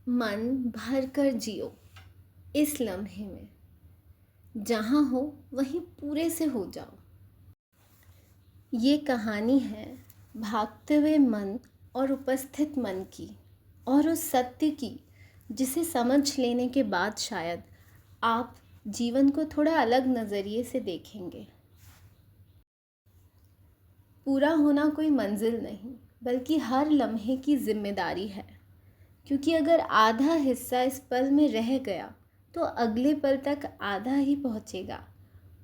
मन भर कर जियो इस लम्हे में, जहाँ हो वहीं पूरे से हो जाओ। ये कहानी है भागते हुए मन और उपस्थित मन की, और उस सत्य की जिसे समझ लेने के बाद शायद आप जीवन को थोड़ा अलग नज़रिए से देखेंगे। पूरा होना कोई मंजिल नहीं, बल्कि हर लम्हे की जिम्मेदारी है। क्योंकि अगर आधा हिस्सा इस पल में रह गया तो अगले पल तक आधा ही पहुंचेगा,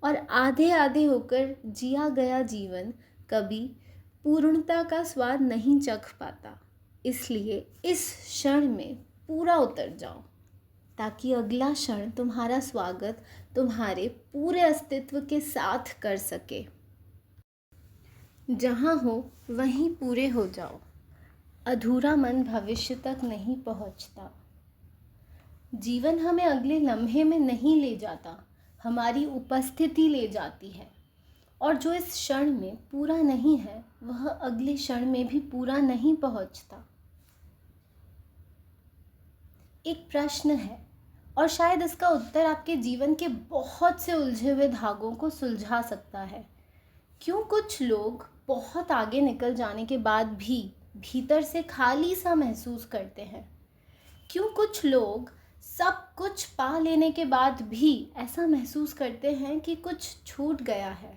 और आधे आधे होकर जिया गया जीवन कभी पूर्णता का स्वाद नहीं चख पाता। इसलिए इस क्षण में पूरा उतर जाओ, ताकि अगला क्षण तुम्हारा स्वागत तुम्हारे पूरे अस्तित्व के साथ कर सके। जहाँ हो वहीं पूरे हो जाओ। अधूरा मन भविष्य तक नहीं पहुँचता। जीवन हमें अगले लम्हे में नहीं ले जाता, हमारी उपस्थिति ले जाती है। और जो इस क्षण में पूरा नहीं है वह अगले क्षण में भी पूरा नहीं पहुँचता। एक प्रश्न है, और शायद इसका उत्तर आपके जीवन के बहुत से उलझे हुए धागों को सुलझा सकता है। क्यों कुछ लोग बहुत आगे निकल जाने के बाद भी भीतर से खाली सा महसूस करते हैं? क्यों कुछ लोग सब कुछ पा लेने के बाद भी ऐसा महसूस करते हैं कि कुछ छूट गया है?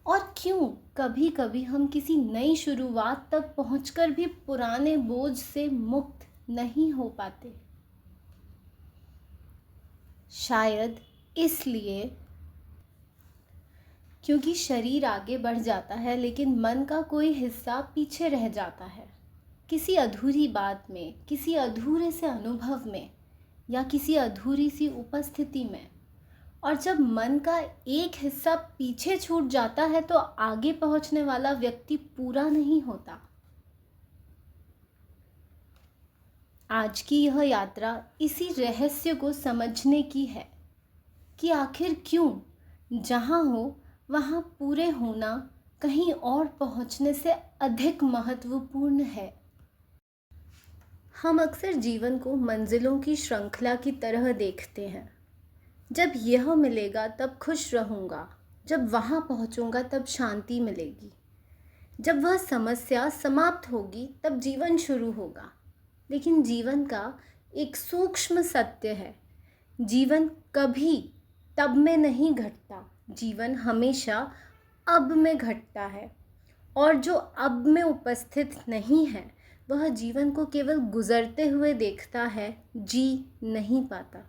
और क्यों कभी कभी हम किसी नई शुरुआत तक पहुंचकर भी पुराने बोझ से मुक्त नहीं हो पाते? शायद इसलिए क्योंकि शरीर आगे बढ़ जाता है लेकिन मन का कोई हिस्सा पीछे रह जाता है, किसी अधूरी बात में, किसी अधूरे से अनुभव में, या किसी अधूरी सी उपस्थिति में। और जब मन का एक हिस्सा पीछे छूट जाता है तो आगे पहुंचने वाला व्यक्ति पूरा नहीं होता। आज की यह यात्रा इसी रहस्य को समझने की है कि आखिर क्यों जहाँ हो वहाँ पूरे होना कहीं और पहुँचने से अधिक महत्वपूर्ण है। हम अक्सर जीवन को मंजिलों की श्रृंखला की तरह देखते हैं। जब यह मिलेगा तब खुश रहूँगा, जब वहाँ पहुँचूँगा तब शांति मिलेगी, जब वह समस्या समाप्त होगी तब जीवन शुरू होगा। लेकिन जीवन का एक सूक्ष्म सत्य है, जीवन कभी तब में नहीं घटता, जीवन हमेशा अब में घटता है। और जो अब में उपस्थित नहीं है वह जीवन को केवल गुजरते हुए देखता है, जी नहीं पाता।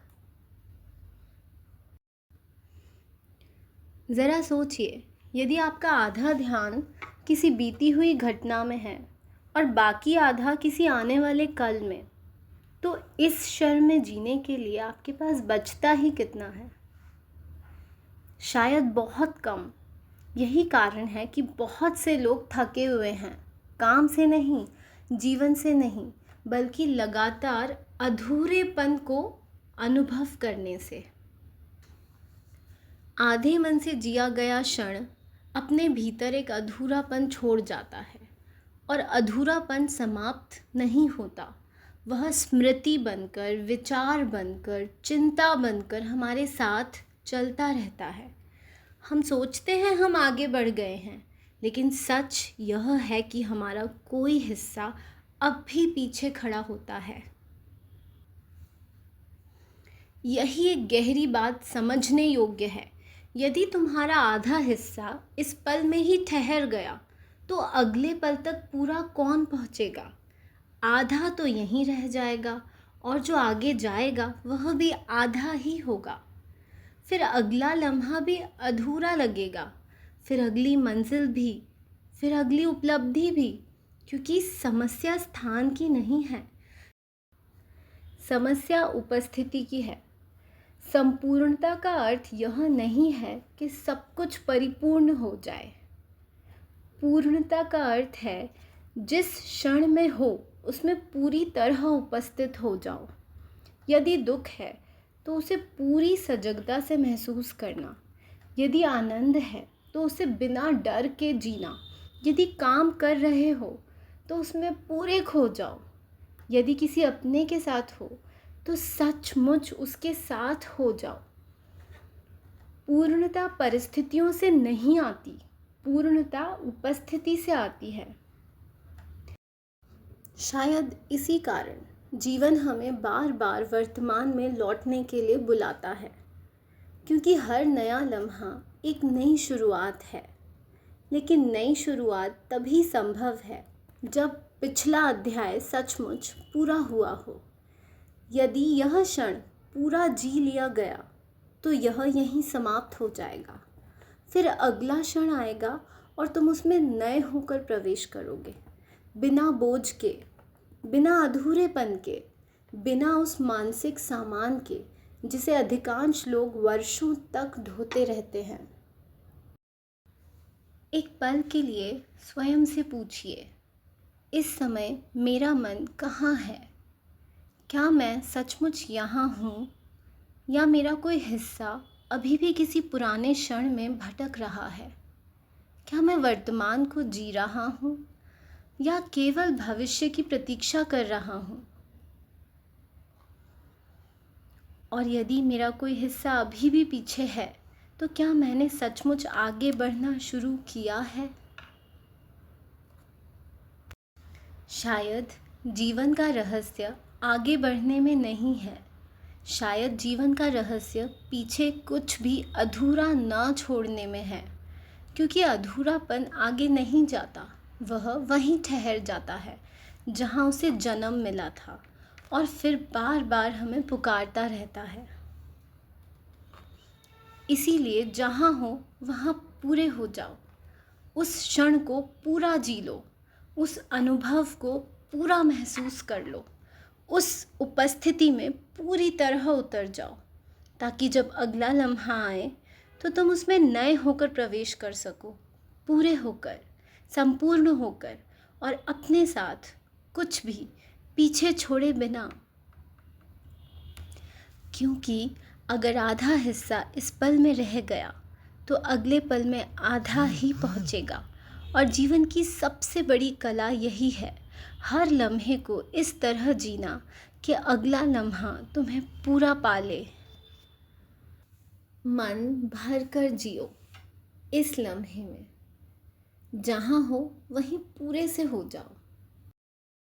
ज़रा सोचिए, यदि आपका आधा ध्यान किसी बीती हुई घटना में है और बाकी आधा किसी आने वाले कल में, तो इस क्षण में जीने के लिए आपके पास बचता ही कितना है? शायद बहुत कम। यही कारण है कि बहुत से लोग थके हुए हैं, काम से नहीं, जीवन से नहीं, बल्कि लगातार अधूरेपन को अनुभव करने से। आधे मन से जिया गया क्षण अपने भीतर एक अधूरापन छोड़ जाता है, और अधूरापन समाप्त नहीं होता। वह स्मृति बनकर, विचार बनकर, चिंता बनकर हमारे साथ चलता रहता है। हम सोचते हैं हम आगे बढ़ गए हैं, लेकिन सच यह है कि हमारा कोई हिस्सा अब भी पीछे खड़ा होता है। यही एक गहरी बात समझने योग्य है। यदि तुम्हारा आधा हिस्सा इस पल में ही ठहर गया तो अगले पल तक पूरा कौन पहुंचेगा? आधा तो यहीं रह जाएगा, और जो आगे जाएगा वह भी आधा ही होगा। फिर अगला लम्हा भी अधूरा लगेगा, फिर अगली मंजिल भी, फिर अगली उपलब्धि भी। क्योंकि समस्या स्थान की नहीं है, समस्या उपस्थिति की है। संपूर्णता का अर्थ यह नहीं है कि सब कुछ परिपूर्ण हो जाए। पूर्णता का अर्थ है जिस क्षण में हो उसमें पूरी तरह उपस्थित हो जाओ। यदि दुख है तो उसे पूरी सजगता से महसूस करना। यदि आनंद है तो उसे बिना डर के जीना। यदि काम कर रहे हो तो उसमें पूरे खो जाओ। यदि किसी अपने के साथ हो तो सचमुच उसके साथ हो जाओ। पूर्णता परिस्थितियों से नहीं आती, पूर्णता उपस्थिति से आती है। शायद इसी कारण जीवन हमें बार बार वर्तमान में लौटने के लिए बुलाता है, क्योंकि हर नया लम्हा एक नई शुरुआत है। लेकिन नई शुरुआत तभी संभव है जब पिछला अध्याय सचमुच पूरा हुआ हो। यदि यह क्षण पूरा जी लिया गया तो यह यहीं समाप्त हो जाएगा। फिर अगला क्षण आएगा और तुम उसमें नए होकर प्रवेश करोगे, बिना बोझ के, बिना अधूरेपन के, बिना उस मानसिक सामान के जिसे अधिकांश लोग वर्षों तक ढोते रहते हैं। एक पल के लिए स्वयं से पूछिए, इस समय मेरा मन कहाँ है? क्या मैं सचमुच यहाँ हूँ, या मेरा कोई हिस्सा अभी भी किसी पुराने क्षण में भटक रहा है? क्या मैं वर्तमान को जी रहा हूँ या केवल भविष्य की प्रतीक्षा कर रहा हूँ? और यदि मेरा कोई हिस्सा अभी भी पीछे है तो क्या मैंने सचमुच आगे बढ़ना शुरू किया है? शायद जीवन का रहस्य आगे बढ़ने में नहीं है। शायद जीवन का रहस्य पीछे कुछ भी अधूरा ना छोड़ने में है, क्योंकि अधूरापन आगे नहीं जाता, वह वहीं ठहर जाता है जहाँ उसे जन्म मिला था और फिर बार बार हमें पुकारता रहता है। इसीलिए जहाँ हो वहाँ पूरे हो जाओ, उस क्षण को पूरा जी लो, उस अनुभव को पूरा महसूस कर लो, उस उपस्थिति में पूरी तरह उतर जाओ, ताकि जब अगला लम्हा आए तो तुम उसमें नए होकर प्रवेश कर सको, पूरे होकर, संपूर्ण होकर, और अपने साथ कुछ भी पीछे छोड़े बिना। क्योंकि अगर आधा हिस्सा इस पल में रह गया तो अगले पल में आधा ही पहुंचेगा। और जीवन की सबसे बड़ी कला यही है, हर लम्हे को इस तरह जीना कि अगला लम्हा तुम्हें पूरा पाले। मन भर कर जियो इस लम्हे में, जहाँ हो वहीं पूरे से हो जाओ।